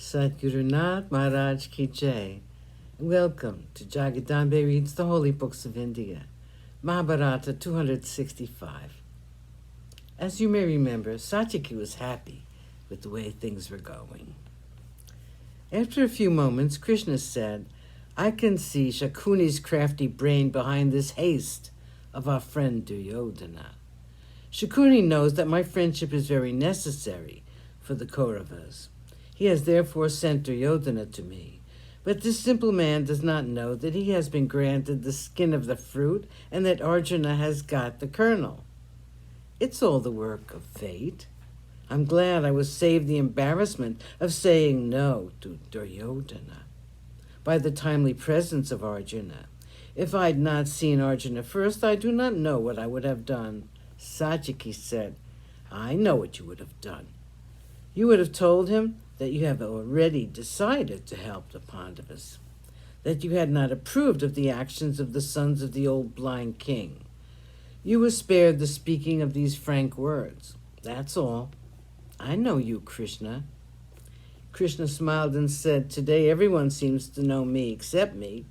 Sadhguru Nath Maharaj Ki Jai. Welcome to Jagadambe Reads the Holy Books of India, Mahabharata 265. As you may remember, Satyaki was happy with the way things were going. After a few moments, Krishna said, I can see Shakuni's crafty brain behind this haste of our friend Duryodhana. Shakuni knows that my friendship is very necessary for the Kauravas. He has therefore sent Duryodhana to me. But this simple man does not know that he has been granted the skin of the fruit and that Arjuna has got the kernel. It's all the work of fate. I'm glad I was saved the embarrassment of saying no to Duryodhana by the timely presence of Arjuna. If I'd not seen Arjuna first, I do not know what I would have done. Satyaki said, I know what you would have done. You would have told him that you have already decided to help the Pandavas, that you had not approved of the actions of the sons of the old blind king. You were spared the speaking of these frank words. That's all. I know you, Krishna. Krishna smiled and said, Today everyone seems to know me except me.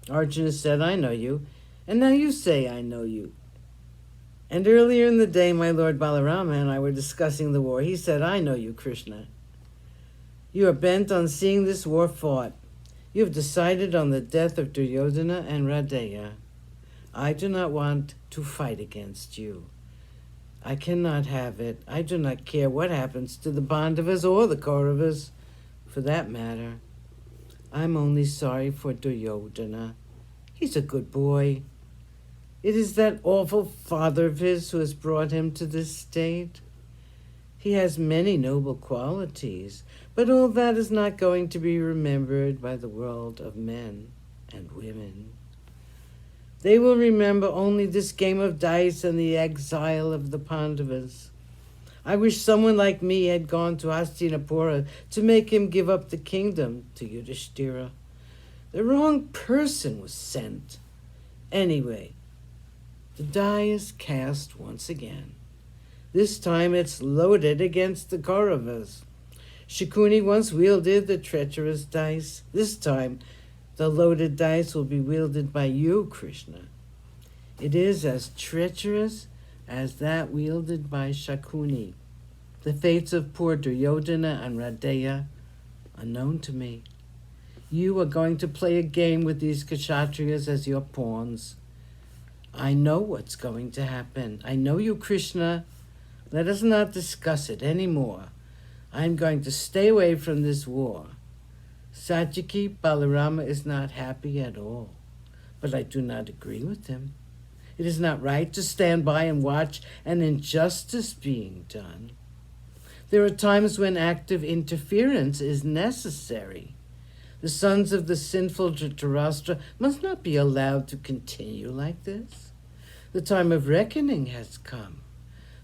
Arjuna said, I know you, and now you say I know you. And earlier in the day, my Lord Balarama and I were discussing the war. He said, I know you, Krishna. You are bent on seeing this war fought. You have decided on the death of Duryodhana and Radeya. I do not want to fight against you. I cannot have it. I do not care what happens to the Pandavas or the Kauravas, for that matter. I'm only sorry for Duryodhana. He's a good boy. It is that awful father of his who has brought him to this state. He has many noble qualities, but all that is not going to be remembered by the world of men and women. They will remember only this game of dice and the exile of the Pandavas. I wish someone like me had gone to Hastinapura to make him give up the kingdom to Yudhishthira. The wrong person was sent. Anyway, the die is cast once again. This time it's loaded against the Kauravas. Shakuni once wielded the treacherous dice. This time, the loaded dice will be wielded by you, Krishna. It is as treacherous as that wielded by Shakuni. The fates of poor Duryodhana and Radeya are known to me. You are going to play a game with these Kshatriyas as your pawns. I know what's going to happen. I know you, Krishna. Let us not discuss it any more. I'm going to stay away from this war. Satyaki Balarama is not happy at all, but I do not agree with him. It is not right to stand by and watch an injustice being done. There are times when active interference is necessary. The sons of the sinful Dhritarashtra must not be allowed to continue like this. The time of reckoning has come.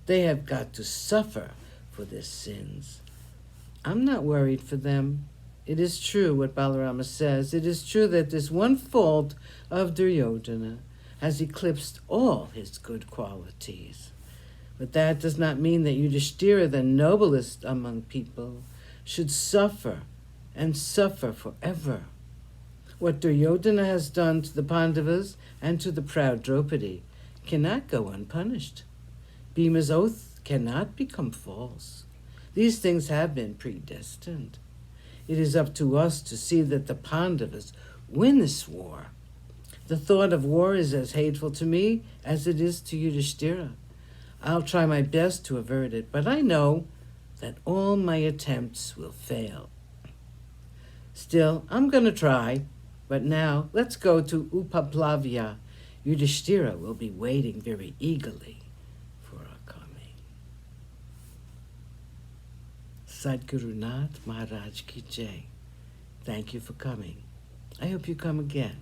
They have got to suffer for their sins. I'm not worried for them. It is true what Balarama says. It is true that this one fault of Duryodhana has eclipsed all his good qualities. But that does not mean that Yudhishthira, the noblest among people, should suffer and suffer forever. What Duryodhana has done to the Pandavas and to the proud Draupadi cannot go unpunished. Bhima's oath cannot become false. These things have been predestined. It is up to us to see that the Pandavas win this war. The thought of war is as hateful to me as it is to Yudhishthira. I'll try my best to avert it, but I know that all my attempts will fail. Still, I'm going to try. But now, let's go to Upaplavya. Yudhishthira will be waiting very eagerly for our coming. Sadhguru Nath Maharaj Ki Jai. Thank you for coming. I hope you come again.